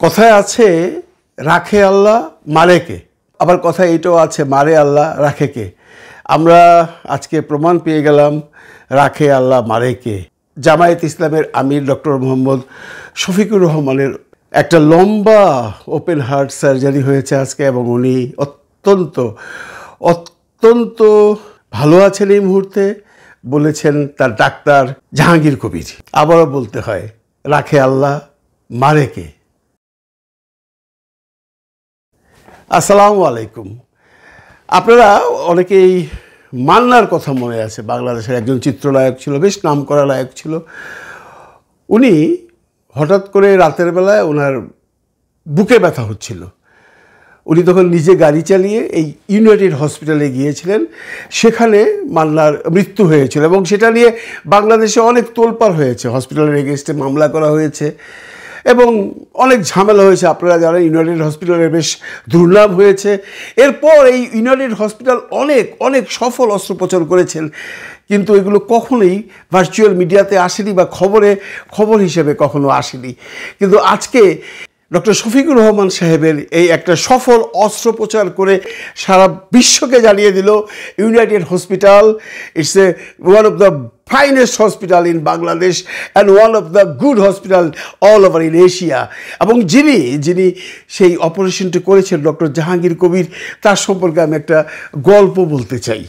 কথায় আছে রাখে আল্লাহ মারে কে, আবার কথায় এটাও আছে মারে আল্লাহ রাখে কে। আমরা আজকে প্রমাণ পেয়ে গেলাম রাখে আল্লাহ মারে কে। জামায়াত ইসলামের আমির ডক্টর মোহাম্মদ শফিকুর রহমানের একটা লম্বা ওপেন হার্ট সার্জারি হয়েছে আজকে, এবং উনি অত্যন্ত অত্যন্ত ভালো আছেন এই মুহূর্তে, বলেছেন তার ডাক্তার জাহাঙ্গীর কবির। আবারও বলতে হয় রাখে আল্লাহ মারে কে। আসসালামু আলাইকুম। আপনারা অনেকেই মান্নার কথা মনে আছে, বাংলাদেশের একজন চিত্রনায়ক ছিল, বেশ নামকরা নায়ক ছিল। উনি হঠাৎ করে রাতের বেলায় ওনার বুকে ব্যথা হচ্ছিল। উনি তখন নিজে গাড়ি চালিয়ে এই ইউনাইটেড হসপিটালে গিয়েছিলেন, সেখানে মান্নার মৃত্যু হয়েছিল এবং সেটা নিয়ে বাংলাদেশে অনেক তোলপাড় হয়েছে, হসপিটালের এগেইনস্টে মামলা করা হয়েছে এবং অনেক ঝামেলা হয়েছে। আপনারা জানেন ইউনাইটেড হসপিটালের বেশ দুর্নাম হয়েছে। এরপর এই ইউনাইটেড হসপিটাল অনেক অনেক সফল অস্ত্রোপচার করেছেন, কিন্তু এগুলো কখনোই ভার্চুয়াল মিডিয়াতে আসেনি বা খবর হিসেবে কখনো আসেনি। কিন্তু আজকে ডক্টর শফিকুর রহমান সাহেবের এই একটা সফল অস্ত্রোপচার করে সারা বিশ্বকে জানিয়ে দিল United hospital it's one of the finest hospital in Bangladesh and one of the good hospital all over in Asia. এবং যিনি সেই অপারেশনটি করেছেন ডক্টর জাহাঙ্গীর কবির, তার সম্পর্কে আমি একটা গল্প বলতে চাই।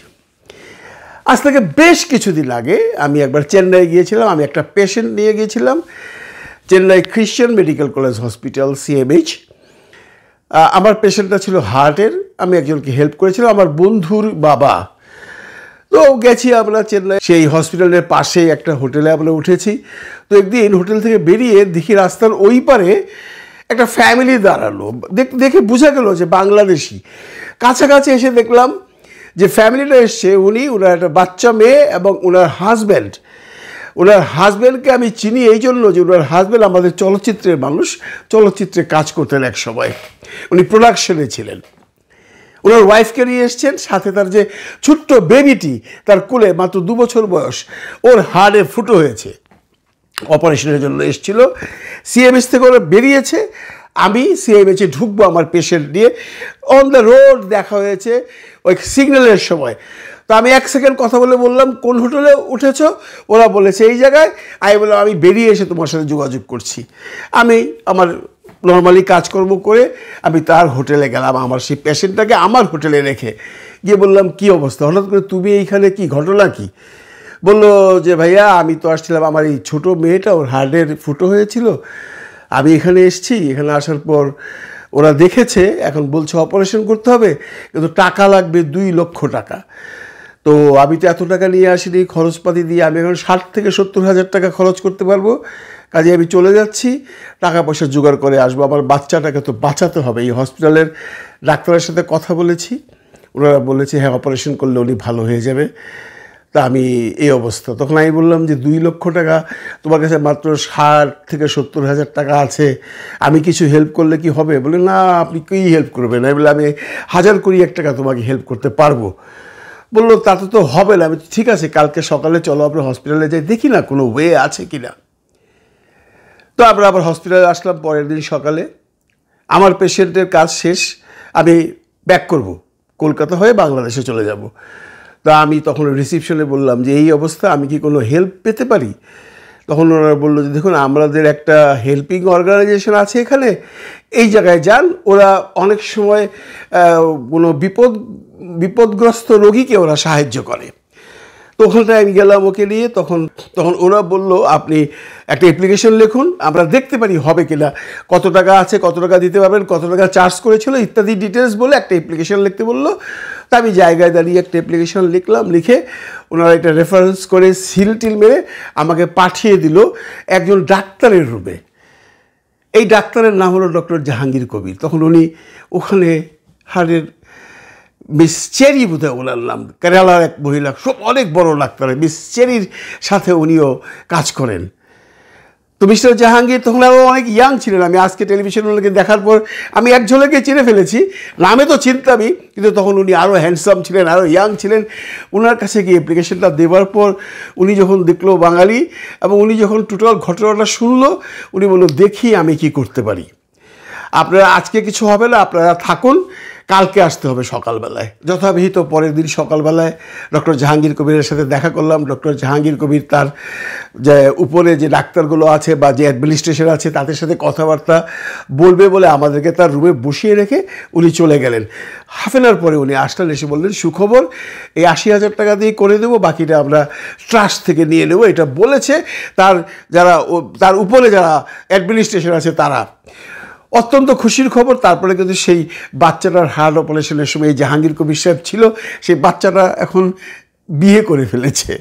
আজ থেকে বেশ কিছুদিন আগে আমি একবার চেন্নাই গিয়েছিলাম। আমি একটা পেশেন্ট নিয়ে গিয়েছিলাম Chennai Christian medical college hospital CMH। আমার পেশেন্টটা ছিল হার্টের। আমি একজনকে হেল্প করেছিলাম, আমার বন্ধুর বাবা। তো গেছি আমরা চেন্নাই, সেই হসপিটালের পাশে একটা হোটেলে আমরা উঠেছি। তো একদিন হোটেল থেকে বেরিয়ে দেখি রাস্তার ওই পারে একটা ফ্যামিলি দাঁড়ালো। দেখে বোঝা গেল যে বাংলাদেশি। কাছাকাছি এসে দেখলাম যে ফ্যামিলিটা এসছে, ওনার একটা বাচ্চা মেয়ে এবং ওনার হাজব্যান্ডকে আমি চিনি এই জন্য যে ওনার হাজব্যান্ড আমাদের চলচ্চিত্রের মানুষ, চলচ্চিত্রে কাজ করতেন এক সময়, উনি প্রোডাকশনে ছিলেন। ওনার ওয়াইফকে নিয়ে এসছেন, সাথে তার যে ছোট্ট বেবিটি তার কোলে, মাত্র 2 বছর বয়স, ওর হাড়ে ফুটো হয়েছে, অপারেশনের জন্য এসছিল। CMH থেকে ওরা বেরিয়েছে, আমি CMH-এ ঢুকবো আমার পেশেন্ট নিয়ে। অন দ্য রোড দেখা হয়েছে ওই সিগন্যালের সময়। তো আমি 1 সেকেন্ড কথা বললাম কোন হোটেলে উঠেছ? ওরা বলেছে এই জায়গায়। আমি বললাম আমি বেরিয়ে এসে তোমার সাথে যোগাযোগ করছি। আমি আমার নর্মালি কাজকর্ম করে আমি তার হোটেলে গেলাম, আমার সেই পেশেন্টটাকে আমার হোটেলে রেখে গিয়ে বললাম কী অবস্থা, হঠাৎ করে তুমি এইখানে, কি ঘটনা কি? বললো যে ভাইয়া আমি তো আসছিলাম, আমার এই ছোটো মেয়েটা ওর হার্টের ফুটো হয়েছিল, আমি এখানে এসেছি। এখানে আসার পর ওরা দেখেছে, এখন বলছে অপারেশন করতে হবে, কিন্তু টাকা লাগবে 2 লক্ষ টাকা। তো আমি তো এত টাকা নিয়ে আসিনি, খরচপাতি দিয়ে আমি এখন 60 থেকে 70 হাজার টাকা খরচ করতে পারবো। কাজে আমি চলে যাচ্ছি, টাকা পয়সা জোগাড় করে আসবো, আমার বাচ্চাটাকে তো বাঁচাতে হবে। এই হসপিটালের ডাক্তারের সাথে কথা বলেছি, ওনারা বলেছে হ্যাঁ অপারেশন করলে উনি ভালো হয়ে যাবে। তা আমি এই অবস্থা, তখন আমি বললাম যে 2 লক্ষ টাকা, তোমার কাছে মাত্র 60 থেকে 70 হাজার টাকা আছে, আমি কিছু হেল্প করলে কি হবে? বলে না, আপনি কী হেল্প করবেন? আমি বলে আমি 1000 কোটি টাকা তোমাকে হেল্প করতে পারবো। বললো তাতে তো হবে না। আমি ঠিক আছে, কালকে সকালে চলো আমরা হসপিটালে যাই, দেখি না কোনো ওয়ে আছে কি না। তো আমরা আবার হসপিটালে আসলাম পরের দিন সকালে। আমার পেশেন্টের কাজ শেষ, আমি ব্যাক করব, কলকাতা হয়ে বাংলাদেশে চলে যাব। তা আমি তখন রিসিপশনে বললাম যে এই অবস্থা, আমি কি কোনো হেল্প পেতে পারি? তখন ওরা বললো যে দেখুন আমাদের একটা হেল্পিং অর্গানাইজেশন আছে এখানে, এই জায়গায় যান, ওরা অনেক সময় কোনো বিপদগ্রস্ত রোগীকে ওরা সাহায্য করে। তো ওখানটায় আমি গেলাম ওকে নিয়ে। তখন ওরা বলল আপনি একটা অ্যাপ্লিকেশন লিখুন, আমরা দেখতে পারি হবে কিনা, কত টাকা আছে, কত টাকা দিতে পারবেন, কত টাকা চার্জ করেছিল ইত্যাদি ডিটেলস বলে একটা অ্যাপ্লিকেশন লিখতে বললো। তা আমি জায়গায় দাঁড়িয়ে একটা অ্যাপ্লিকেশন লিখলাম, লিখে ওনারা এটা রেফারেন্স করে সিল টিল মেরে আমাকে পাঠিয়ে দিল একজন ডাক্তারের রুমে। এই ডাক্তারের নাম হলো ডক্টর জাহাঙ্গীর কবির। তখন উনি ওখানে হাড়ের মিস চেরি বোধহয় ওনার নাম, কেরালার এক মহিলা, সব অনেক বড় ডাক্তার, মিস চেরির সাথে উনিও কাজ করেন। তো মিস্টার জাহাঙ্গীর তখন আরও অনেক ইয়াং ছিলেন। আমি আজকে টেলিভিশনে ওনাকে দেখার পর আমি এক ঝলকে চিনে ফেলেছি, নামে তো চিনতামই, কিন্তু তখন উনি আরও হ্যান্ডসাম ছিলেন, আরও ইয়াং ছিলেন। ওনার কাছে গিয়ে অ্যাপ্লিকেশনটা দেওয়ার পর উনি যখন দেখলো বাঙালি এবং উনি যখন টোটাল ঘটনাটা শুনলো, উনি বলল দেখি আমি কি করতে পারি। আপনারা আজকে কিছু হবে না, আপনারা থাকুন, কালকে আসতে হবে সকালবেলায়। যথাবিহিত পরের দিন সকালবেলায় ডক্টর জাহাঙ্গীর কবিরের সাথে দেখা করলাম। ডক্টর জাহাঙ্গীর কবির তার যে উপরে যে ডাক্তারগুলো আছে বা যে অ্যাডমিনিস্ট্রেশন আছে তাদের সাথে কথাবার্তা বলবে বলে আমাদেরকে তার রুমে বসিয়ে রেখে উনি চলে গেলেন। হাফ অ্যান আওয়ার পরে উনি আসলেন, এসে বললেন, সুখবর, এই ৮০,০০০ টাকা দিয়ে করে দেবো, বাকিটা আমরা ট্রাস্ট থেকে নিয়ে নেব। এটা বলেছে তার উপরে যারা অ্যাডমিনিস্ট্রেশন আছে তারা। অত্যন্ত খুশির খবর। তারপরে কিন্তু সেই বাচ্চাটার হার্ট অপারেশনের সময় এই জাহাঙ্গীর কবির সাহেব ছিল, সেই বাচ্চাটা এখন বিয়ে করে ফেলেছে।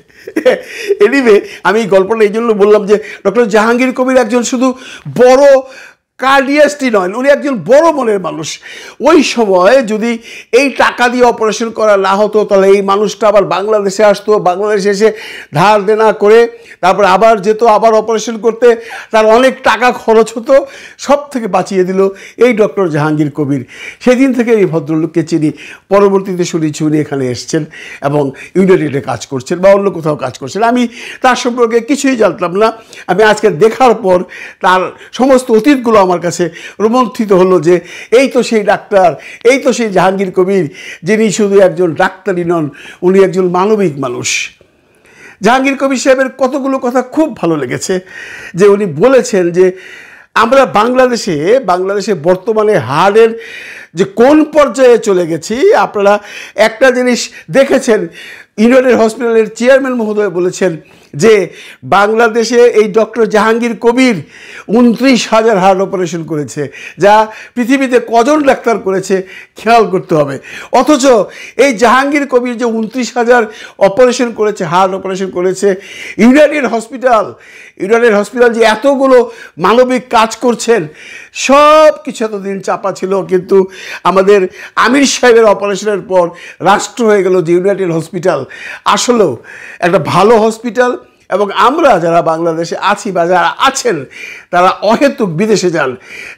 এনিওয়ে, আমি এই গল্পটা এই জন্য বললাম যে ডক্টর জাহাঙ্গীর কবির একজন শুধু বড় কার্ডিয়াস্টই নয়, উনি একজন বড় মনের মানুষ। ওই সময় যদি এই টাকা দিয়ে অপারেশন করা না হতো তাহলে এই মানুষটা আবার বাংলাদেশে আসতো, বাংলাদেশে এসে ধার দেনা করে তারপর আবার যেত, আবার অপারেশন করতে, তার অনেক টাকা খরচ হতো। সব থেকে বাঁচিয়ে দিল এই ডক্টর জাহাঙ্গীর কবির। সেদিন থেকে এই ভদ্রলোককে চিনি। পরবর্তীতে শুনেছি উনি এখানে এসছেন এবং ইউনাইটেডে কাজ করছেন বা অন্য কোথাও কাজ করছেন। আমি তার সম্পর্কে কিছুই জানতাম না। আমি আজকে দেখার পর তার সমস্ত অতীতগুলো আমার কাছে রোমন্থিত হলো যে এই তো সেই ডাক্তার, এই তো সেই জাহাঙ্গীর কবির, যিনি শুধু একজন ডাক্তারই নন, উনি একজন মানবিক মানুষ। জাহাঙ্গীর কবির সাহেবের কতগুলো কথা খুব ভালো লেগেছে, যে উনি বলেছেন যে আমরা বাংলাদেশে বর্তমানে হার্টের যে কোন পর্যায়ে চলে গেছি। আপনারা একটা জিনিস দেখেছেন, ইউনাইটেড হসপিটালের চেয়ারম্যান মহোদয় বলেছেন যে বাংলাদেশে এই doctor Jahangir Kabir 29,000 heart operation করেছে, যা পৃথিবীতে কজন ডাক্তার করেছে খেয়াল করতে হবে। অথচ এই জাহাঙ্গীর কবির যে 29,000 অপারেশন করেছে, হার্ট অপারেশন করেছে, ইউনাইটেড হসপিটাল যে এতগুলো মানবিক কাজ করছেন, সব কিছু এতদিন চাপা ছিল। কিন্তু আমাদের আমির সাহেবের অপারেশনের পর রাষ্ট্র হয়ে গেল যে ইউনাইটেড হসপিটাল আসলেও একটা ভালো হসপিটাল। এবং আমরা যারা বাংলাদেশে আছি বা যারা আছেন তারা অহেতুক বিদেশে যান।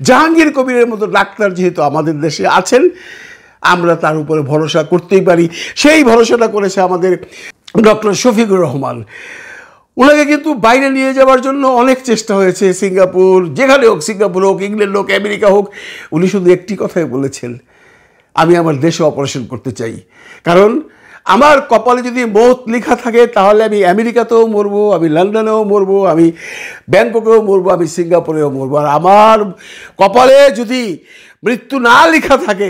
জাহাঙ্গীর কবিরের মতো ডাক্তার যেহেতু আমাদের দেশে আছেন, আমরা তার উপরে ভরসা করতেই পারি। সেই ভরসাটা করেছে আমাদের ডক্টর শফিকুর রহমান। ওনাকে কিন্তু বাইরে নিয়ে যাওয়ার জন্য অনেক চেষ্টা হয়েছে, সিঙ্গাপুর, যেখানে হোক, সিঙ্গাপুর হোক, ইংল্যান্ড হোক, আমেরিকা হোক। উনি শুধু একটি কথাই বলেছেন, আমি আমার দেশে অপারেশন করতে চাই, কারণ আমার কপালে যদি মৌত লেখা থাকে তাহলে আমি আমেরিকাতেও মরবো, আমি লন্ডনেও মরবো, আমি ব্যাংককেও মরবো, আমি সিঙ্গাপুরেও মরবো। আর আমার কপালে যদি মৃত্যু না লেখা থাকে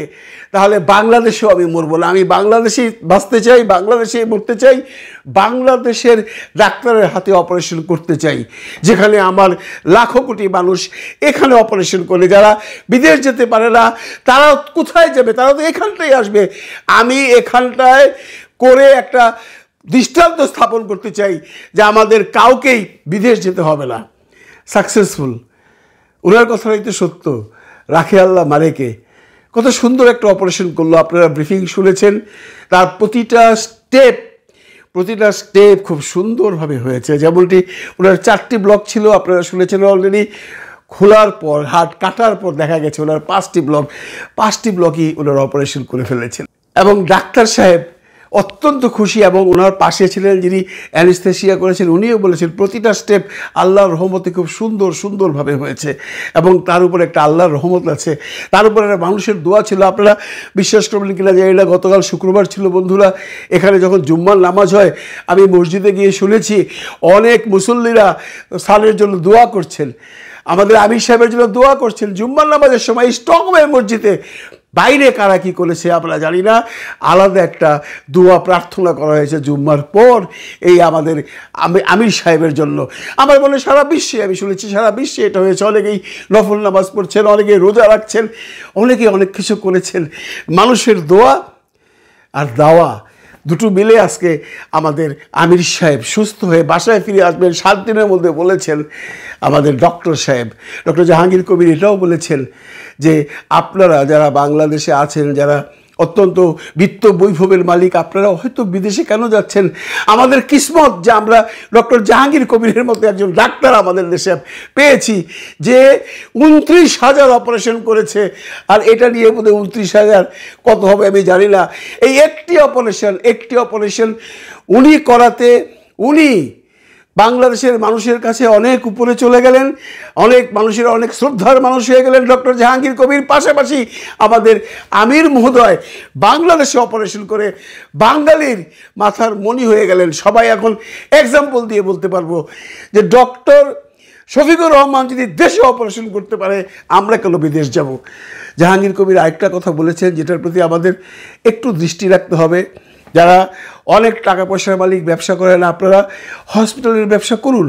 তাহলে বাংলাদেশেও আমি মরবো না। আমি বাংলাদেশেই বাঁচতে চাই, বাংলাদেশেই মরতে চাই, বাংলাদেশের ডাক্তারের হাতে অপারেশন করতে চাই, যেখানে আমার লাখো কোটি মানুষ এখানে অপারেশন করে। যারা বিদেশ যেতে পারে না তারা কোথায় যাবে? তারা তো এখানটাই আসবে। আমি এখানটায় করে একটা দৃষ্টান্ত স্থাপন করতে চাই যে আমাদের কাউকেই বিদেশ যেতে হবে না। সাকসেসফুল। ওনার কথাটাই তো সত্য, রাখে আল্লাহ মারেকে। কত সুন্দর একটা অপারেশন করলো। আপনারা ব্রিফিং শুনেছেন, তার প্রতিটা স্টেপ খুব সুন্দরভাবে হয়েছে। যেমনটি ওনার 4টি ব্লক ছিল, আপনারা শুনেছেন অলরেডি। খোলার পর, হার্ট কাটার পর দেখা গেছে ওনার 5টি ব্লকই ওনার অপারেশন করে ফেলেছেন। এবং ডাক্তার সাহেব অত্যন্ত খুশি, এবং ওনার পাশে ছিলেন যিনি অ্যানেস্থেসিয়া করেছেন, উনিও বলেছেন প্রতিটা স্টেপ আল্লাহর রহমতে খুব সুন্দরভাবে হয়েছে। এবং তার উপরে একটা আল্লাহর রহমত আছে, তার উপরে একটা মানুষের দোয়া ছিল। আপনারা বিশ্বাস করবেন কিনা জানি না, গতকাল শুক্রবার ছিল বন্ধুরা, এখানে যখন জুম্মার নামাজ হয় আমি মসজিদে গিয়ে শুনেছি অনেক মুসল্লিরা সালের জন্য দোয়া করছেন, আমাদের আমির সাহেবের জন্য দোয়া করছেন। জুম্মার নামাজের সময় স্টকওয়ে মসজিদে, বাইরে কারা কী করেছে আমরা জানি না, আলাদা একটা দোয়া প্রার্থনা করা হয়েছে জুম্মার পর এই আমাদের আমির সাহেবের জন্য। আমার মনে সারা বিশ্বে, আমি শুনেছি সারা বিশ্বে এটা হয়েছে। অনেকেই নফল নামাজ পড়ছেন, অনেকেই রোজা রাখছেন, অনেকেই অনেক কিছু করেছেন। মানুষের দোয়া আর দাওয়া দুটো মিলে আজকে আমাদের আমির সাহেব সুস্থ হয়ে বাসায় ফিরে আসবেন 7 দিনের মধ্যে বলেছেন। আমাদের ডক্টর জাহাঙ্গীর কবির এটাও বলেছেন যে আপনারা যারা বাংলাদেশে আছেন, যারা অত্যন্ত বিত্ত বৈভবের মালিক, আপনারা হয়তো বিদেশে কেন যাচ্ছেন? আমাদের কিসমত যে আমরা ডক্টর জাহাঙ্গীর কবিরের মতো একজন ডাক্তার আমাদের দেশে পেয়েছি, যে 29,000 অপারেশন করেছে। আর এটা নিয়ে বোধহয় 29,000 কত হবে আমি জানি না। এই একটি অপারেশন উনি করাতে উনি বাংলাদেশের মানুষের কাছে অনেক উপরে চলে গেলেন, অনেক মানুষের অনেক শ্রদ্ধার মানুষ হয়ে গেলেন ডক্টর জাহাঙ্গীর কবির। পাশাপাশি আমাদের আমির মহোদয় বাংলাদেশে অপারেশন করে বাঙালির মাথার মণি হয়ে গেলেন। সবাই এখন এক্সাম্পল দিয়ে বলতে পারবো যে ডক্টর শফিকুর রহমান যদি দেশে অপারেশন করতে পারে, আমরা কেন বিদেশ যাব। জাহাঙ্গীর কবির আরেকটা কথা বলেছেন যেটার প্রতি আমাদের একটু দৃষ্টি রাখতে হবে। যারা অনেক টাকা পয়সার মালিক ব্যবসা করেন, আপনারা হসপিটালের ব্যবসা করুন।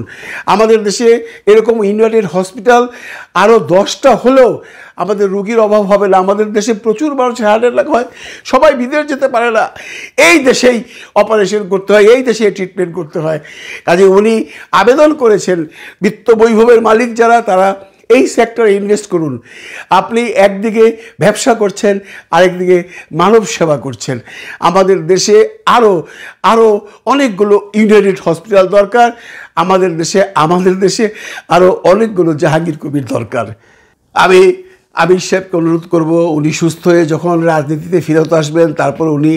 আমাদের দেশে এরকম ইউনাইটেড হসপিটাল আরও 10টা হলেও আমাদের রোগীর অভাব হবে না। আমাদের দেশে প্রচুর মানুষের হার্ট অ্যাটাক হয়, সবাই বিদেশ যেতে পারে না, এই দেশেই অপারেশন করতে হয়, এই দেশে ট্রিটমেন্ট করতে হয়। কাজে উনি আবেদন করেছেন বিত্ত বৈভবের মালিক যারা, তারা এই সেক্টরে ইনভেস্ট করুন। আপনি একদিকে ব্যবসা করছেন, আরেকদিকে মানব সেবা করছেন। আমাদের দেশে আরও অনেকগুলো ইউনাইটেড হসপিটাল দরকার। আমাদের দেশে আরও অনেকগুলো জাহাঙ্গীর কবির দরকার। আমি আমির সাহেবকে অনুরোধ করব, উনি সুস্থ হয়ে যখন রাজনীতিতে ফেরত আসবেন, তারপর উনি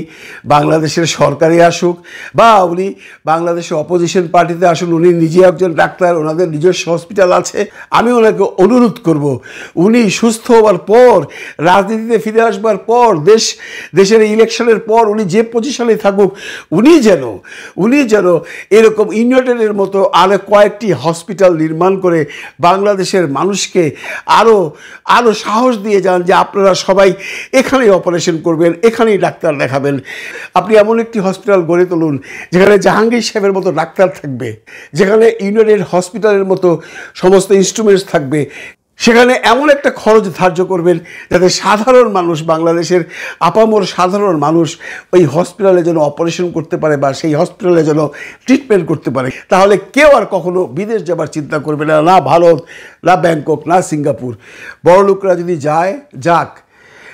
বাংলাদেশের সরকারে আসুক বা উনি বাংলাদেশের অপোজিশন পার্টিতে আসুন। উনি নিজে একজন ডাক্তার, ওনাদের নিজস্ব হসপিটাল আছে। আমি ওনাকে অনুরোধ করব, উনি সুস্থ হওয়ার পর, রাজনীতিতে ফিরে আসবার পর, দেশের ইলেকশনের পর উনি যে পজিশনে থাকুক, উনি যেন এরকম ইউনাইটেডের মতো আরও কয়েকটি হসপিটাল নির্মাণ করে বাংলাদেশের মানুষকে আরও সাহস দিয়ে যান যে আপনারা সবাই এখানেই অপারেশন করবেন, এখানেই ডাক্তার দেখাবেন। আপনি এমন একটি হসপিটাল গড়ে তুলুন যেখানে জাহাঙ্গীর সাহেবের মতো ডাক্তার থাকবে, যেখানে ইউনাইটেড হসপিটালের মতো সমস্ত ইনস্ট্রুমেন্টস থাকবে। সেখানে এমন একটা খরচ ধার্য করবেন যাতে সাধারণ মানুষ, বাংলাদেশের আপামর সাধারণ মানুষ ওই হসপিটালে যেন অপারেশন করতে পারে বা সেই হসপিটালে যেন ট্রিটমেন্ট করতে পারে। তাহলে কেউ আর কখনো বিদেশ যাবার চিন্তা করবে না, না ভারত, না ব্যাংকক, না সিঙ্গাপুর। বড় লোকরা যদি যাক,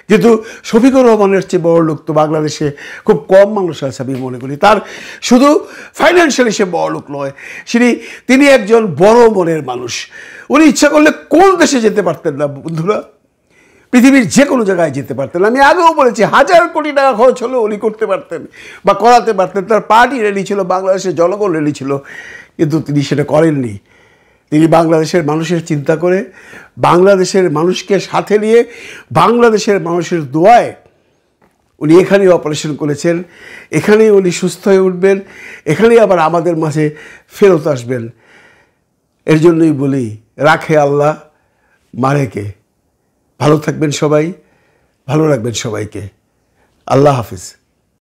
কিন্তু শফিকুর রহমানের চেয়ে বড় লোক তো বাংলাদেশে খুব কম মানুষ আছে আমি মনে করি। তার শুধু ফাইন্যান্সিয়ালি সে বড় লোক নয়, তিনি একজন বড় মনের মানুষ। উনি ইচ্ছা করলে কোন দেশে যেতে পারতেন না বন্ধুরা, পৃথিবীর যে কোনো জায়গায় যেতে পারতেন। আমি আগেও বলেছি, 1000 কোটি টাকা খরচ হলেও উনি করতে পারতেন বা করাতে পারতেন। তার পার্টি রেডি ছিল, বাংলাদেশের জনগণ রেডি ছিল, কিন্তু তিনি সেটা করেননি। তিনি বাংলাদেশের মানুষের চিন্তা করে, বাংলাদেশের মানুষকে সাথে নিয়ে, বাংলাদেশের মানুষের দোয়ায় উনি এখানেই অপারেশন করেছেন। এখানেই উনি সুস্থ হয়ে উঠবেন, এখানেই আবার আমাদের মাঝে ফেরত আসবেন। এর জন্যই বলি, রাখে আল্লাহ, মারে কে। ভালো থাকবেন সবাই, ভালো রাখবেন সবাইকে। আল্লাহ হাফিজ।